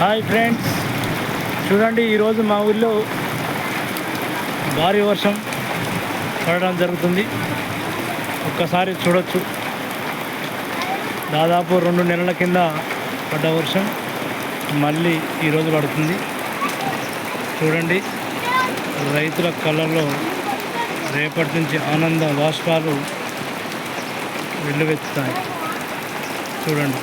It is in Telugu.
హాయ్ ఫ్రెండ్స్, చూడండి ఈరోజు మా ఊళ్ళో భారీ వర్షం పడడం జరుగుతుంది. ఒక్కసారి చూడొచ్చు, దాదాపు 2 నెలల కింద పడ్డ వర్షం మళ్ళీ ఈరోజు పడుతుంది. చూడండి, రైతుల కళ్ళల్లో రేపటి నుంచి ఆనంద బాష్పాలు వెల్లువెత్తుతాయి. చూడండి.